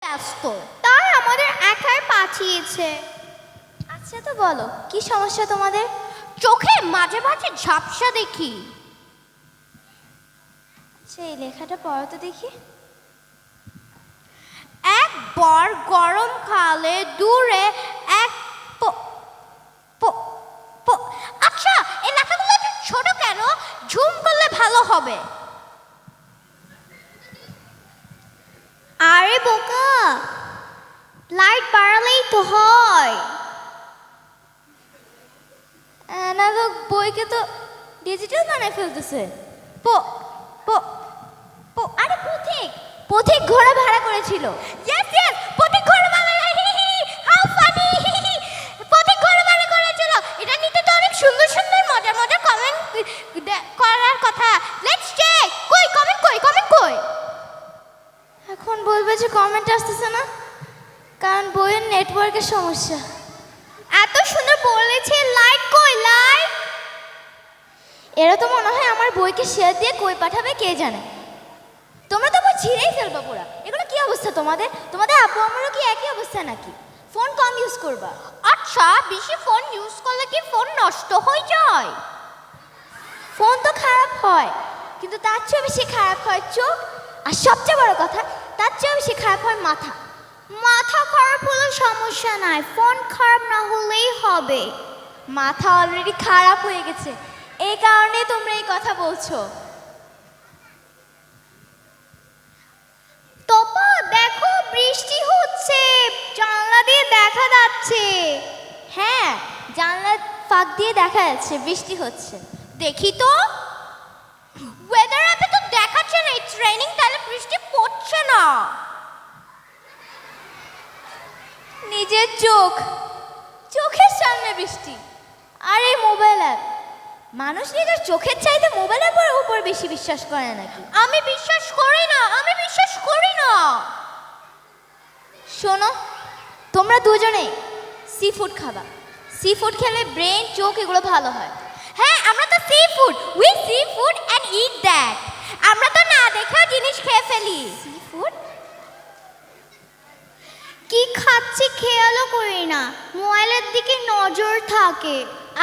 ব্যস্ত, তাই আমাদের একাই পাঠিয়েছে। আচ্ছা তো বলো, কি সমস্যা তোমাদের? চোখে মাঝে মাঝে ঝাপসা দেখি। আচ্ছা, এই লেখাটা পড়ো তো দেখি। একবার গরমকালে দূরে এক আচ্ছা, এই লেখাগুলো একটু ছোট কেন? ঝুম করলে ভালো হবে। আরে বোকা, লাইট বাড়ালেই তো হয়। অ্যানালগ বইকে তো ডিজিটাল বানায় ফেলতেছে। পো পো পো আরে পথিক, পথিক ঘোড়া ভাড়া করেছিল। ইয়েস ইয়েস, পথিক ঘোড়া ভাড়া, হাউ ফানি। পথিক ঘোড়া ভাড়া করেছিল। এটা নিতে তো অনেক সুন্দর সুন্দর মজার মজার কমেন্ট করার কথা। Let's check. কই কমেন্ট, কই কমেন্ট, কই? এখন বলবে যে কমেন্ট আসতেছে না, কারণ বইয়ের নেটওয়ার্কের সমস্যা। এত সুন্দর বলেছে, লাইক কই, লাইক? এরা তো মনে হয় আমার বইকে শেয়ার দিয়ে কই পাঠাবে কে জানে। তোমরা তো বই ছিঁড়েই ফেলবা পুরা। এগুলো কি অবস্থা তোমাদের? তোমাদের আব্বু আমারও কি একই অবস্থা নাকি? ফোন কম ইউজ করবা। আচ্ছা, বেশি ফোন ইউজ করলে কি ফোন নষ্ট হয়ে যায়? ফোন তো খারাপ হয়, কিন্তু তার চেয়ে বেশি খারাপ হয় চোখ, আর সবচেয়ে বড় কথা, তার চেয়ে বেশি খারাপ হয় মাথা। মাথা খারাপ হলে সমস্যা নাই, ফোন খারাপ না হলেই হবে। মাথা অলরেডি খারাপ হয়ে গেছে, এই কারণে তোমরা এই কথা বলছো। তোপা দেখো, বৃষ্টি হচ্ছে, জানলা দিয়ে দেখা যাচ্ছে। হ্যাঁ, জানলার ফাঁক দিয়ে দেখা যাচ্ছে বৃষ্টি হচ্ছে। দেখি তো, ওয়েদার অ্যাপে তো দেখাচ্ছে না ইটস রেইনিং, তাহলে বৃষ্টি পড়ছে না। নিজের চোখ, চোখের সামনে বৃষ্টি, আর এই মোবাইল অ্যাপ। মানুষ নিজের চোখের চাইতে মোবাইলের উপর বেশি বিশ্বাস করে নাকি? আমি বিশ্বাস করি না, আমি বিশ্বাস করি না। শোনো, তোমরা দুজনেই সি ফুড খাবা। সি ফুড খেলে ব্রেন, চোখ এগুলো ভালো হয়। হ্যাঁ, আমরা তো sea food, we sea food and it that. আমরা তো না দেখেও জিনিস খেয়ে ফেলি। সি ফুড কি খাচ্ছি খেয়ালও করি না, মোবাইলের দিকে নজর থাকে।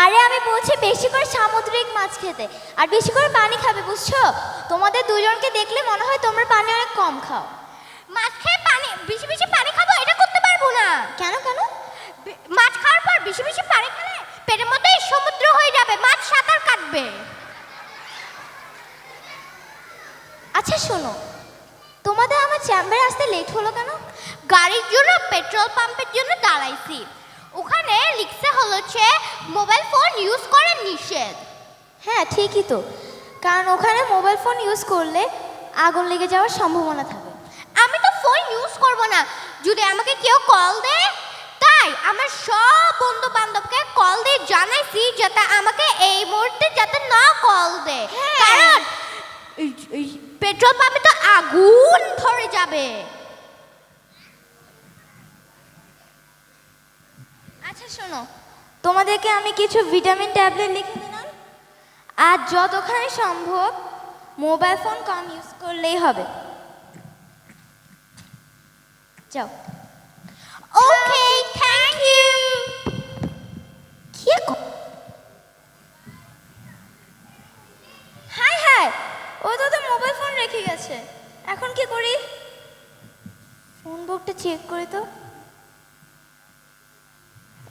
আরে আমি বলছি বেশি করে সামুদ্রিক মাছ খেতে, আর বেশি করে পানি খাবে, বুঝছো? তোমাদের দুজনকে দেখলে মনে হয় তোমরা পানি অনেক কম খাও। মাছ খেয়ে পানি, বেশি বেশি পানি খাবো, এটা করতে পারবো না। কেন কেন? মাছ খাওয়ার পর বেশি বেশি পানি খেলে পেটের মধ্যেই সমুদ্র হয়ে যাবে, মাছ সাঁতার কাটবে। আচ্ছা শোনো, তোমাদের আমার চেম্বারে আসতে লেট হলো কেন? গাড়ির জন্য পেট্রোল পাম্পের জন্য দাঁড়াইছি, ওখানে লিখছে হচ্ছে মোবাইল ফোন ইউজ করেন নিষেধ। হ্যাঁ ঠিকই তো, কারণ ওখানে মোবাইল ফোন ইউজ করলে আগুন লেগে যাওয়ার সম্ভাবনা থাকে। আমি তো ফোন ইউজ করব না যদি আমাকে কেউ কল দেয়, তাই আমার সব বন্ধু বান্ধবকে কল দিয়ে জানাইছি যাতে আমাকে এই মুহূর্তে যাতে না কল দেয়, কারণ পেট্রোল পাম্পে তো আগুন ধরে যাবে। আচ্ছা শোনো, তোমাদেরকে আমি কিছু ভিটামিন ট্যাবলেট লিখে দিলাম, আর যতখানি সম্ভব মোবাইল ফোন কম ইউজ করলেই হবে। যাও। ওকে, থ্যাংক ইউ। কি হাই হাই, ও তো মোবাইল ফোন রেখে গেছে, এখন কি করি? ফোন বুকটা চেক করি তো।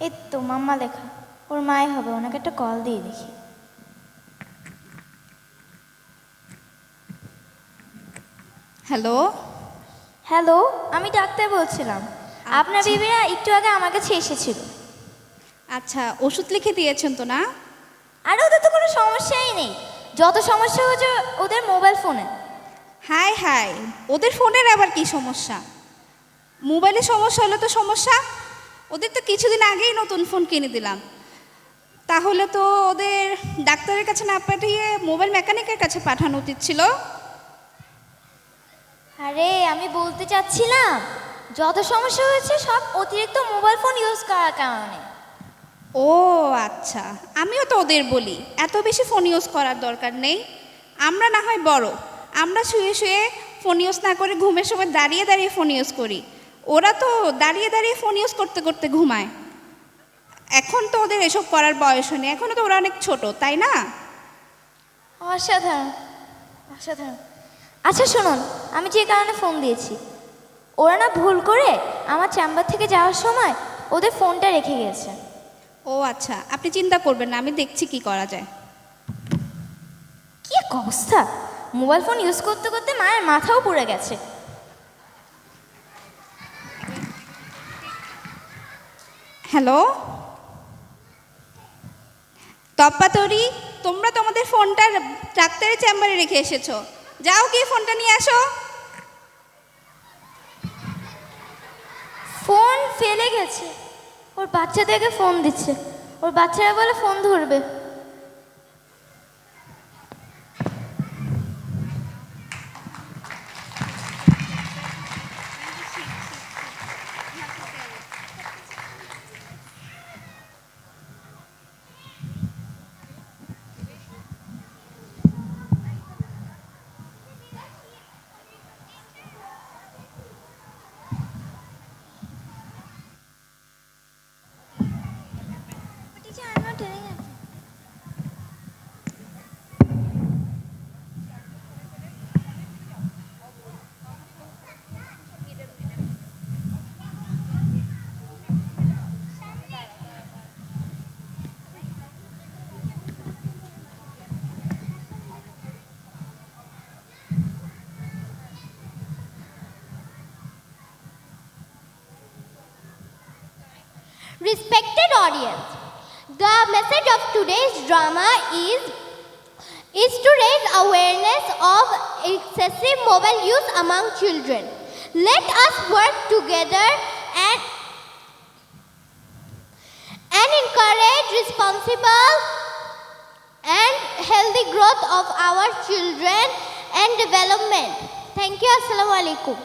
এই তো মাম্মা লেখা, ওর মাই হবে, ওনাকে একটা কল দিয়ে দেখি। হ্যালো হ্যালো, আমি ডাক্তার বলছিলাম। আপনার বিবিরা একটু আগে আমার কাছে এসেছিল। আচ্ছা, ওষুধ লিখে দিয়েছেন তো না? আর ওদের তো কোনো সমস্যাই নেই, যত সমস্যা হচ্ছে ওদের মোবাইল ফোনে। হাই হাই, ওদের ফোনের আবার কি সমস্যা? মোবাইলে সমস্যা হলে তো সমস্যা। ওদের তো কিছুদিন আগেই নতুন ফোন কিনে দিলাম, তাহলে তো ওদের ডাক্তারের কাছে না পাঠিয়ে মোবাইল মেকানিকের কাছে পাঠানো উচিত ছিল। আরে আমি বলতে চাচ্ছিলাম, যত সমস্যা হয়েছে সব অতিরিক্ত মোবাইল ফোন ইউজ করার কারণে। ও আচ্ছা, আমিও তো ওদের বলি এত বেশি ফোন ইউজ করার দরকার নেই। আমরা না হয় বড়, আমরা শুয়ে শুয়ে ফোন ইউজ না করে ঘুমের সময় দাঁড়িয়ে দাঁড়িয়ে ফোন ইউজ করি। ওরা তো দাঁড়িয়ে দাঁড়িয়ে ফোন ইউজ করতে করতে ঘুমায়। এখন তো ওদের এসব করার বয়স নেই, এখনও তো ওরা অনেক ছোট, তাই না? অসাধারণ, অসাধারণ। আচ্ছা শুনুন, আমি যে কারণে ফোন দিয়েছি, ওরা না ভুল করে আমার চেম্বার থেকে যাওয়ার সময় ওদের ফোনটা রেখে গেছে। ও আচ্ছা, আপনি চিন্তা করবেন না, আমি দেখছি কি করা যায়। কি এক অবস্থা! মোবাইল ফোন ইউজ করতে করতে মায়ের মাথাও পুড়ে গেছে। হ্যালো তপ্পাতরি, তোমরা তোমাদের ফোনটা ডাক্তারের চেম্বারে রেখে এসেছো, যাও গিয়ে ফোনটা নিয়ে আসো। ফোন ফেলে গেছে, ওর বাচ্চাদেরকে ফোন দিচ্ছে, ওর বাচ্চারা বলে ফোন ধরবে। Respected audience, the message of today's drama is to raise awareness of excessive mobile use among children. Let us work together and encourage responsible and healthy growth of our children and development. Thank you. Assalamu alaikum.